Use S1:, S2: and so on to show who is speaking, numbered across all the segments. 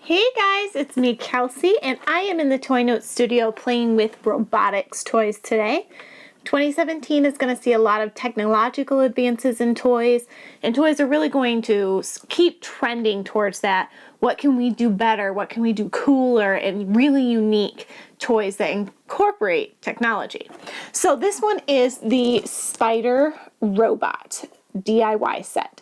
S1: Hey guys, it's me, Kelsey, and I am in the Toy Note studio playing with robotics toys today. 2017 is going to see a lot of technological advances in toys, and toys are really going to keep trending towards that. What can we do better? What can we do cooler and really unique toys that incorporate technology? So this one is the SpiderRobot DIY set.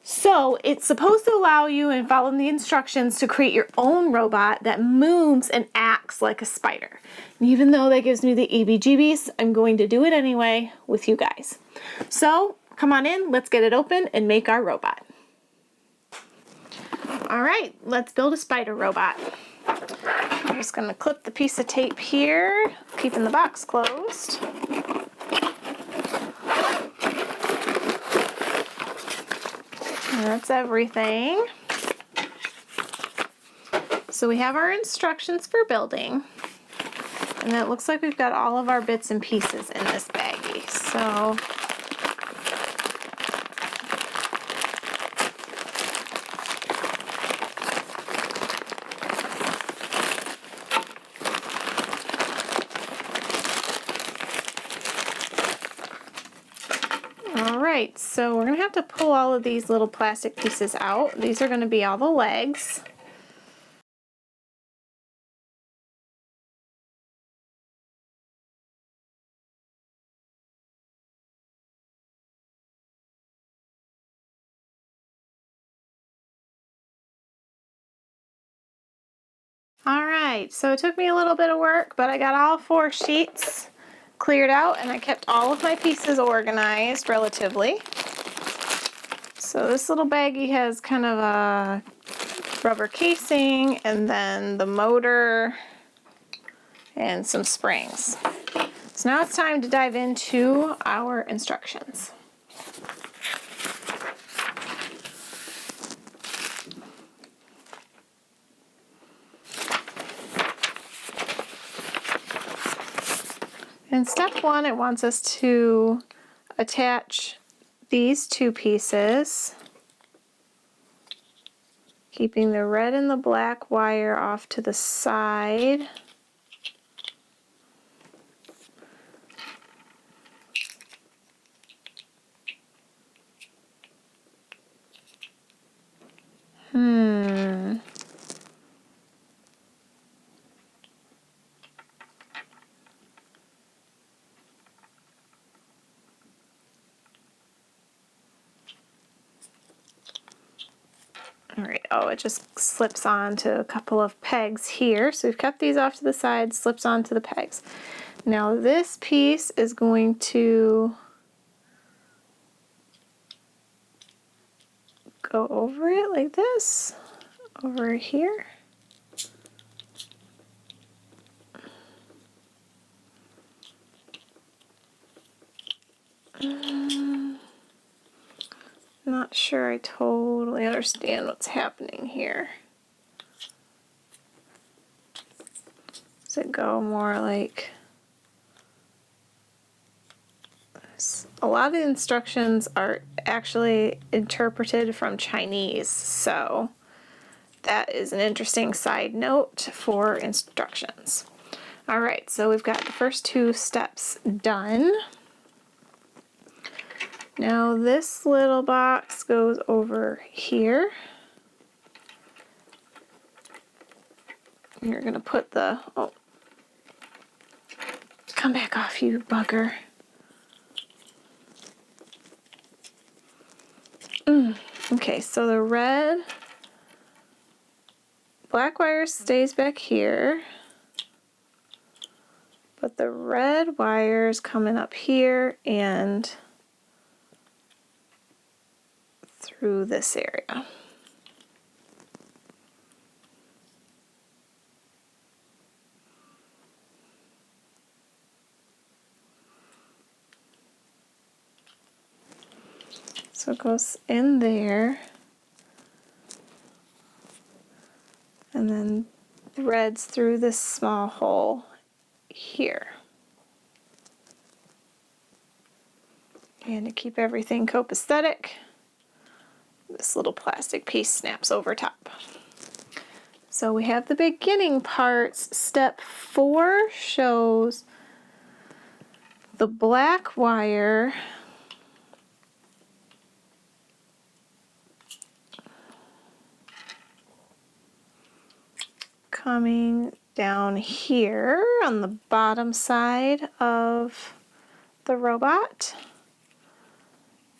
S1: So it's supposed to allow you, and follow the instructions, to create your own robot that moves and acts like a spider. And even though that gives me the EBGBs, I'm going to do it anyway with you guys. So come on in, let's get it open and make our robot. All right, let's build a spider robot. I'm just going to clip the piece of tape here, keeping the box closed. That's everything. So we have our instructions for building, and it looks like we've got all of our bits and pieces in this baggie. Alright, so we're going to have to pull all of these little plastic pieces out. These are going to be all the legs. Alright, so it took me a little bit of work, but I got all 4 sheets cleared out, and I kept all of my pieces organized relatively. So this little baggie has kind of a rubber casing, and then the motor and some springs. So now it's time to dive into our instructions. In step 1, it wants us to attach these 2 pieces, keeping the red and the black wire off to the side. Alright, oh, it just slips onto a couple of pegs here. So we've kept these off to the side, slips onto the pegs. Now this piece is going to go over it like this, over here. Not sure I totally understand what's happening here. Does it go more like this? A lot of the instructions are actually interpreted from Chinese, so that is an interesting side note for instructions. Alright, so we've got the first 2 steps done. Now this little box goes over here. You're going to put the, oh, come back off, you bugger. Okay, so the red, black wire stays back here, but the red wire is coming up here and through this area. So it goes in there, and then threads through this small hole here. And to keep everything copacetic, this little plastic piece snaps over top. So we have the beginning parts. Step 4 shows the black wire coming down here on the bottom side of the robot,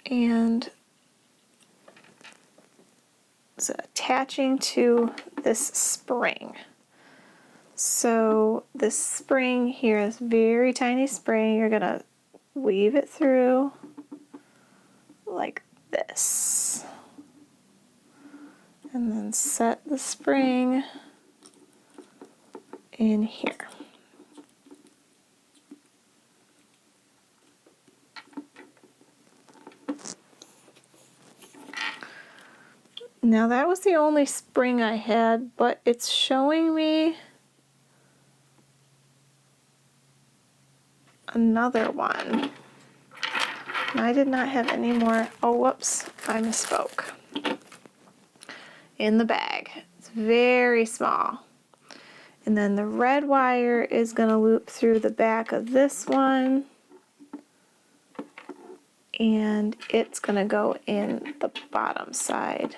S1: and it's attaching to this spring. So this spring here is very tiny spring. You're gonna weave it through like this, and then set the spring in here. Now that was the only spring I had, but it's showing me another one. I did not have any more. Oh, whoops, I misspoke. In the bag. It's very small. And then the red wire is going to loop through the back of this one. And it's going to go in the bottom side.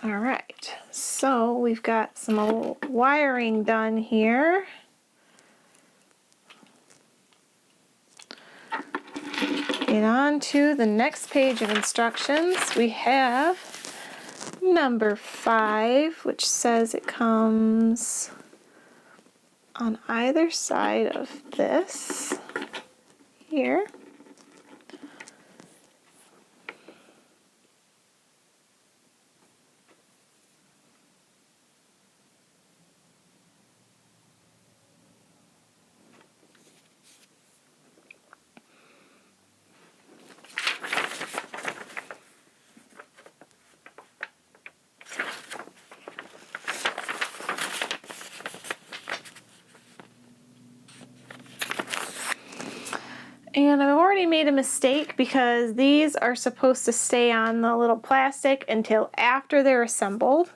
S1: All right, so we've got some wiring done here. And on to the next page of instructions. We have number 5, which says it comes on either side of this here. And I've already made a mistake because these are supposed to stay on the little plastic until after they're assembled.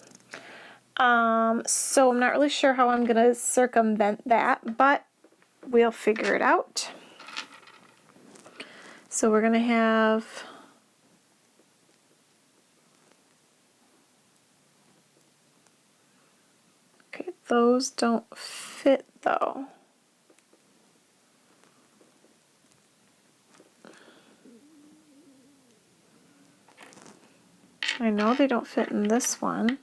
S1: So I'm not really sure how I'm going to circumvent that, but we'll figure it out. So we're going to have okay, those don't fit though. I know they don't fit in this one.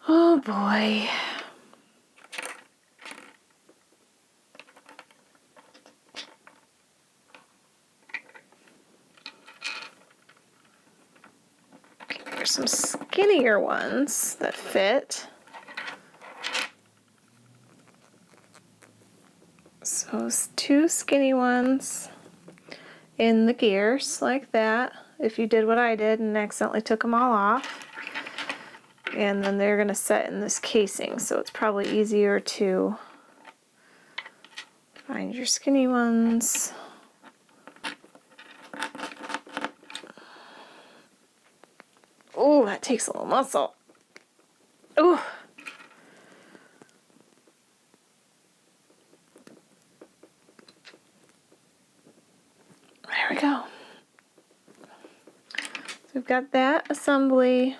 S1: Oh boy. Okay, there's some skinnier ones that fit. So 2 skinny ones in the gears like that. If you did what I did and accidentally took them all off. And then they're going to set in this casing, so it's probably easier to find your skinny ones. Oh, that takes a little muscle. Oh. There we go. So we've got that assembly.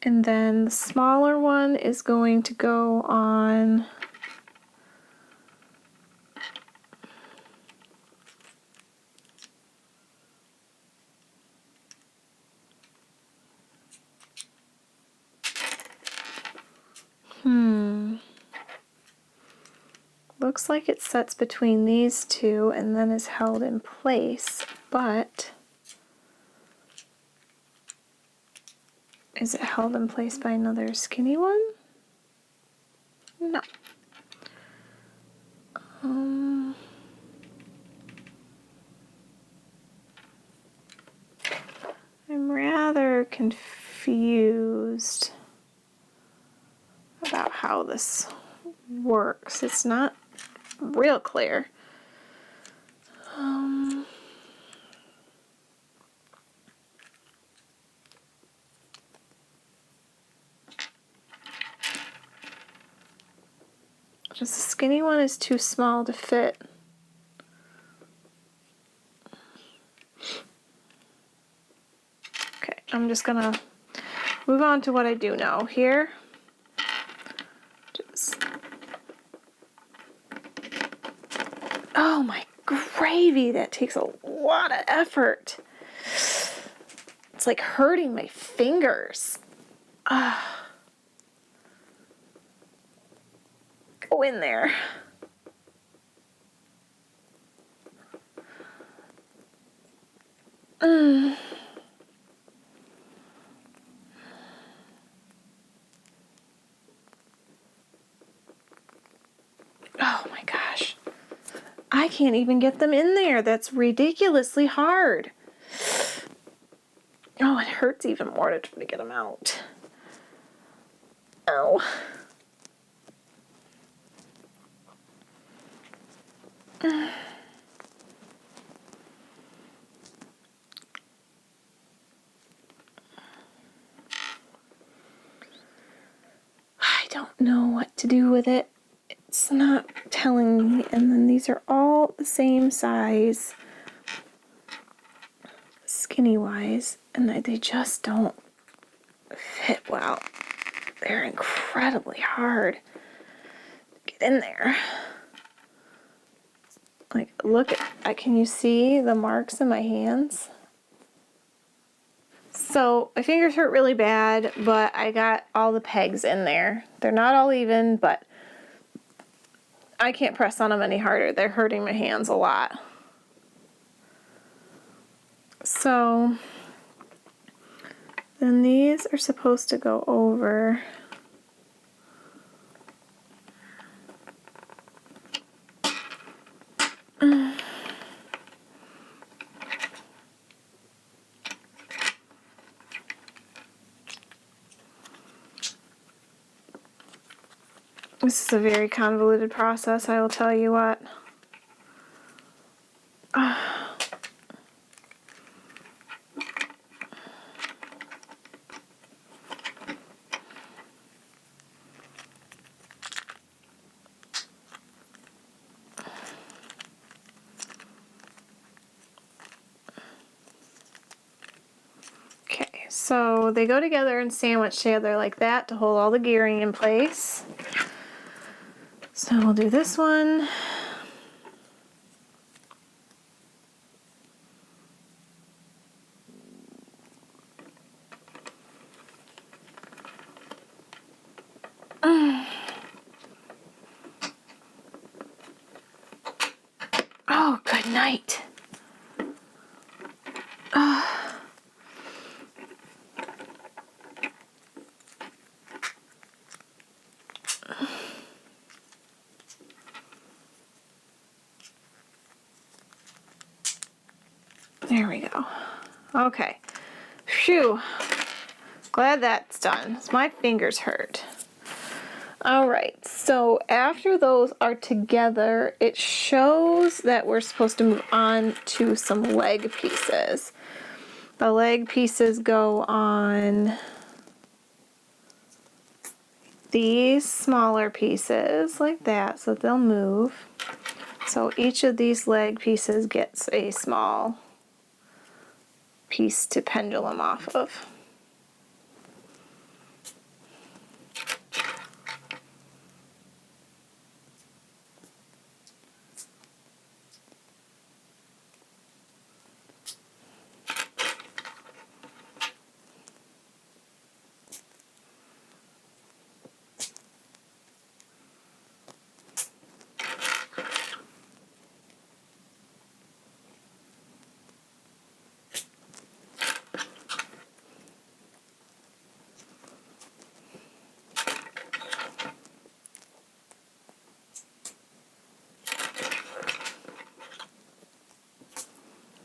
S1: And then the smaller one is going to go on looks like it sets between these two and then is held in place, but is it held in place by another skinny one? No. I'm rather confused about how this works. It's not real clear. skinny one is too small to fit. Okay, I'm just gonna move on to what I do know here. Oh my gravy, that takes a lot of effort. It's like hurting my fingers. Go in there. Oh my gosh. I can't even get them in there. That's ridiculously hard. Oh, it hurts even more to try to get them out. Ow. I don't know what to do with it. It's not telling me. And then these are all the same size, skinny wise, and they just don't fit well. They're incredibly hard to get in there. Like, look at, can you see the marks in my hands? So my fingers hurt really bad, but I got all the pegs in there. They're not all even, but I can't press on them any harder. They're hurting my hands a lot. So then these are supposed to go over. This is a very convoluted process, I will tell you what. Okay, so they go together and sandwich together like that to hold all the gearing in place. So we'll do this one. Oh, good night. There we go. Okay. Phew. Glad that's done. My fingers hurt. Alright, so after those are together, it shows that we're supposed to move on to some leg pieces. The leg pieces go on these smaller pieces like that, so they'll move. So each of these leg pieces gets a small piece to pendulum off of.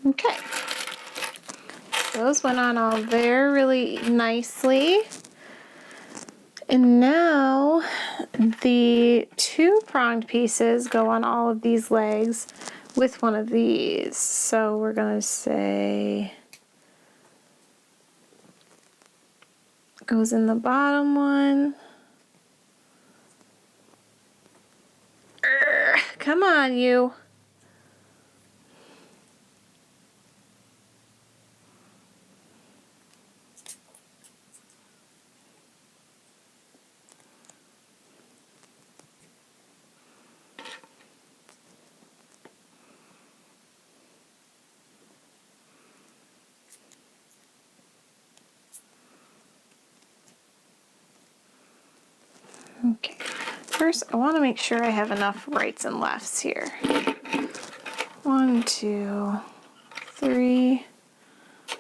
S1: Okay, those went on all there really nicely. And now the two-pronged pieces go on all of these legs with one of these. So we're going to say goes in the bottom one. Come on, you. Okay, first I want to make sure I have enough rights and lefts here. 1, 2, 3,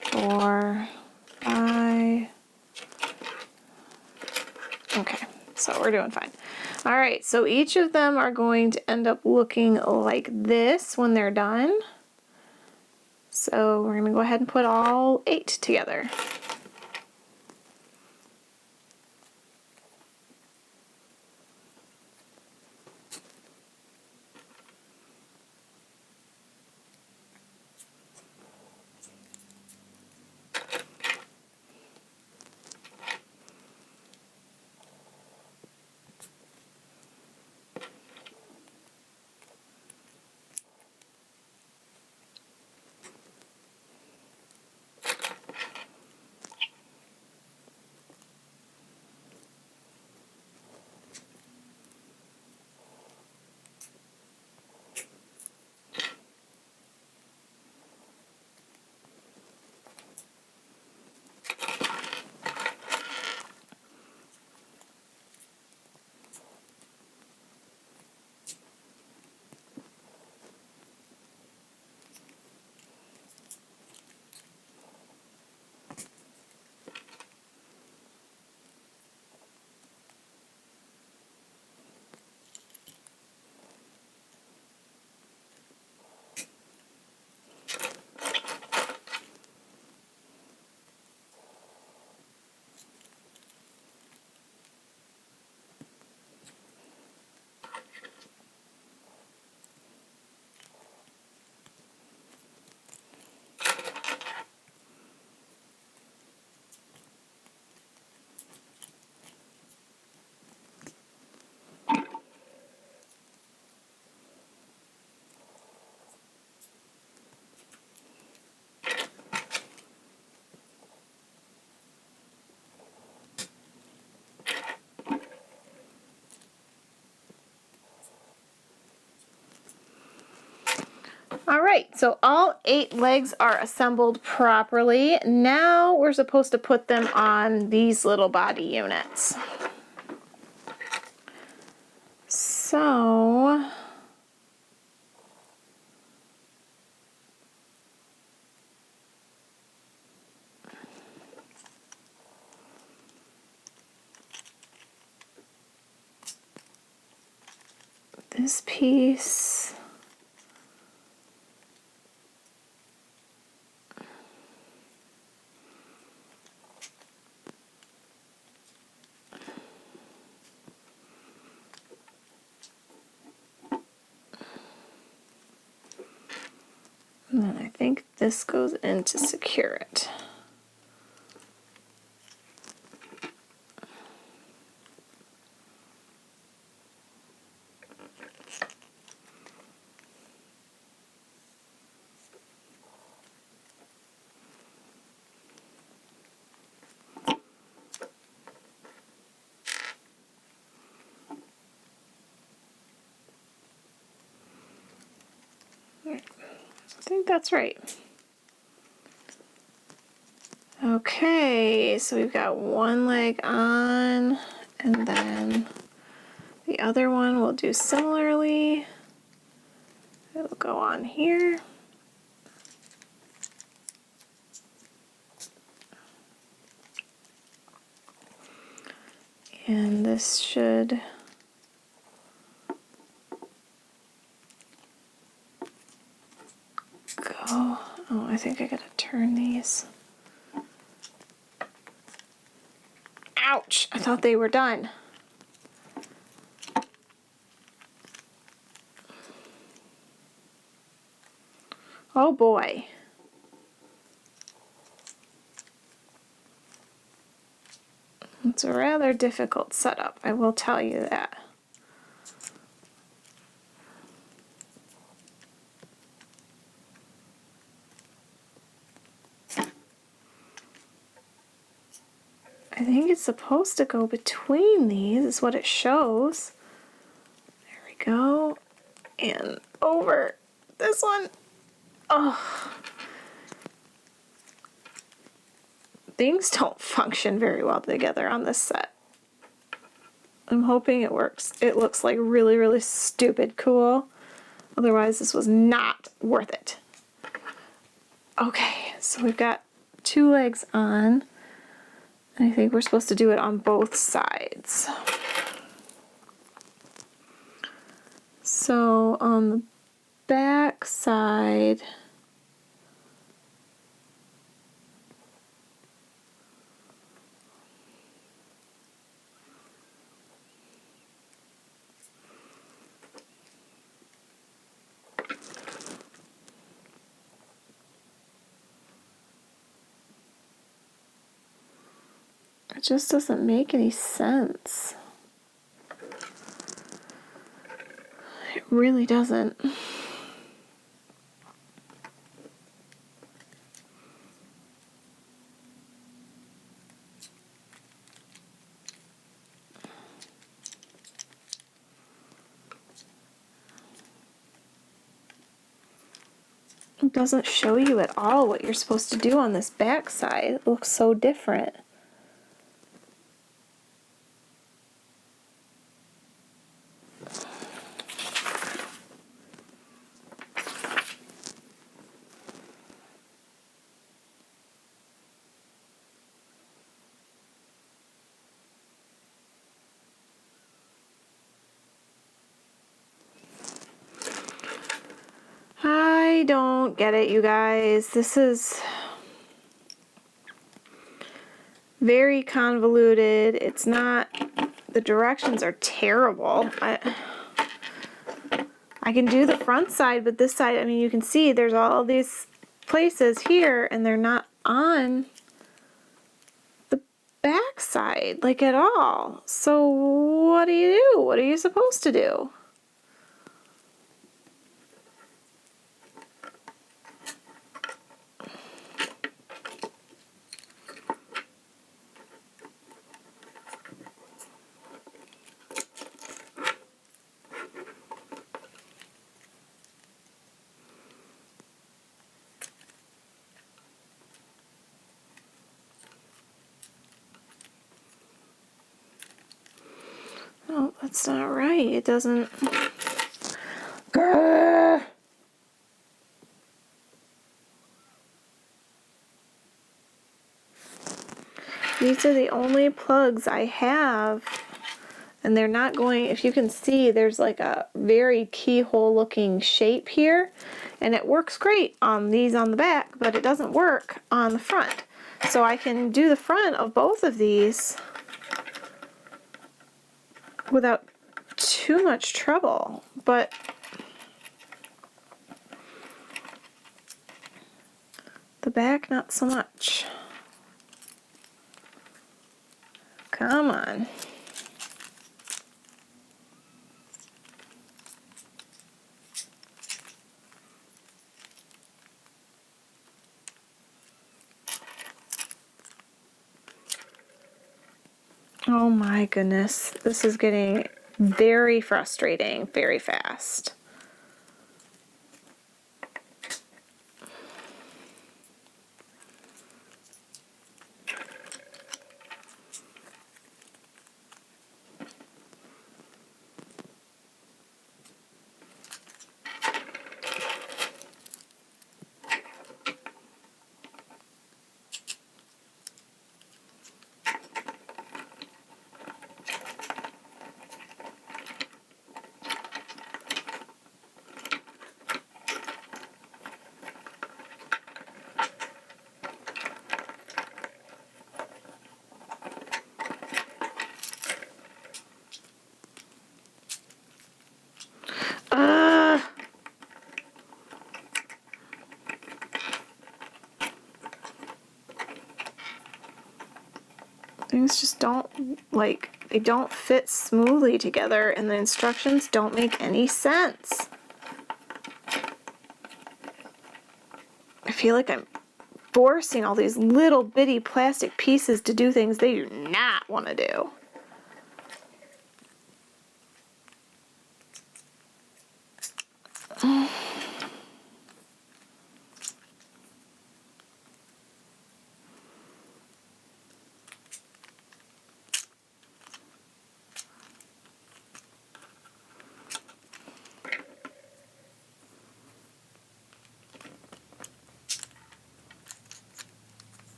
S1: 4, 5. Okay, so we're doing fine. All right, so each of them are going to end up looking like this when they're done. So we're going to go ahead and put all 8 together. All right, so all 8 legs are assembled properly. Now we're supposed to put them on these little body units. So this piece, and then I think this goes in to secure it. I think that's right. Okay, so we've got one leg on, and then the other one will do similarly. It'll go on here. And this should go. Oh, I think I gotta turn these. Ouch! I thought they were done. Oh boy. It's a rather difficult setup, I will tell you that. I think it's supposed to go between these, is what it shows. There we go. And over this one. Oh. Things don't function very well together on this set. I'm hoping it works. It looks like really, really stupid cool. Otherwise, this was not worth it. Okay, so we've got 2 legs on. I think we're supposed to do it on both sides. So on the back side, it just doesn't make any sense. It really doesn't. It doesn't show you at all what you're supposed to do on this back side. It looks so different. I don't get it, you guys. This is very convoluted. It's not, the directions are terrible. I can do the front side, but this side, I mean, you can see there's all these places here and they're not on the back side, like at all. So what do you do? What are you supposed to do? Oh, that's not right. It doesn't. Grr. These are the only plugs I have, and they're not going, if you can see, there's like a very keyhole looking shape here, and it works great on these on the back, but it doesn't work on the front. So I can do the front of both of these without too much trouble, but the back not so much. Come on. Oh my goodness, this is getting very frustrating very fast. Things just don't, like, they don't fit smoothly together, and the instructions don't make any sense. I feel like I'm forcing all these little bitty plastic pieces to do things they do not want to do.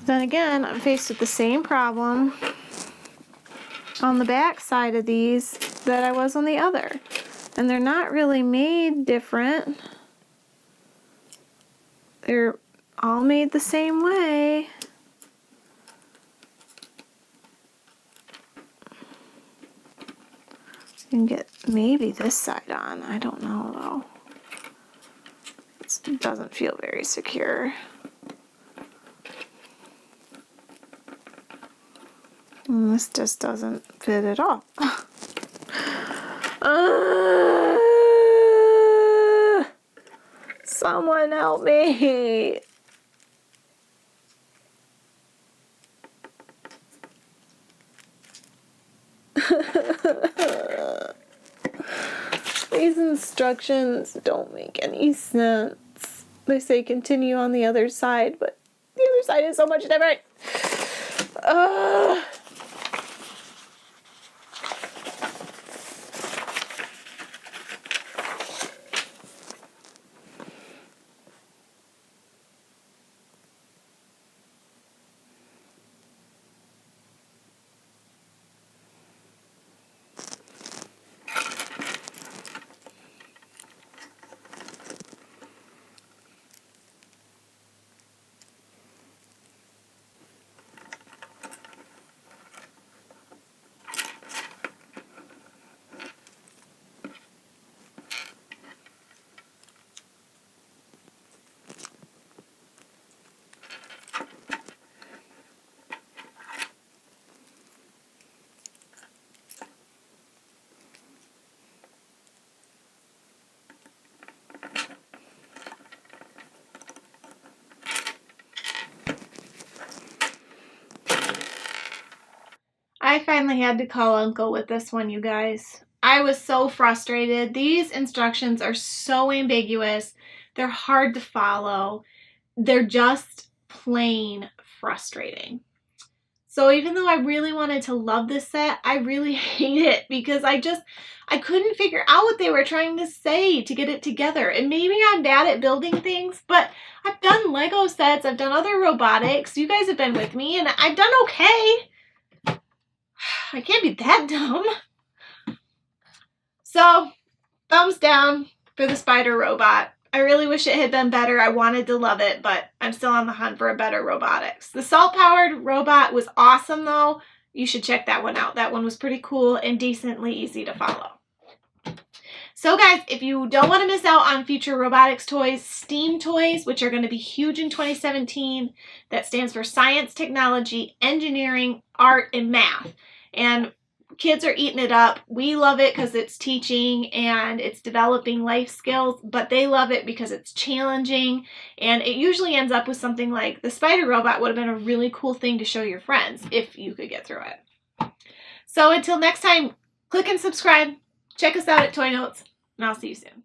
S1: Then again, I'm faced with the same problem on the back side of these that I was on the other. And they're not really made different. They're all made the same way. You can get maybe this side on. I don't know though. It doesn't feel very secure. And this just doesn't fit at all. Someone help me. These instructions don't make any sense. They say continue on the other side, but the other side is so much different. I finally had to call Uncle with this one, you guys. I was so frustrated. These instructions are so ambiguous. They're hard to follow. They're just plain frustrating. So even though I really wanted to love this set, I really hate it because I couldn't figure out what they were trying to say to get it together. And maybe I'm bad at building things, but I've done Lego sets, I've done other robotics. You guys have been with me and I've done okay. I can't be that dumb. So, thumbs down for the Spider Robot. I really wish it had been better. I wanted to love it, but I'm still on the hunt for a better robotics. The salt-powered robot was awesome, though. You should check that one out. That one was pretty cool and decently easy to follow. So guys, if you don't want to miss out on future robotics toys, STEAM toys, which are going to be huge in 2017, that stands for science, technology, engineering, art, and math. And kids are eating it up. We love it because it's teaching and it's developing life skills, but they love it because it's challenging. And it usually ends up with something like the Spider Robot would have been a really cool thing to show your friends if you could get through it. So until next time, click and subscribe. Check us out at Toy Notes, and I'll see you soon.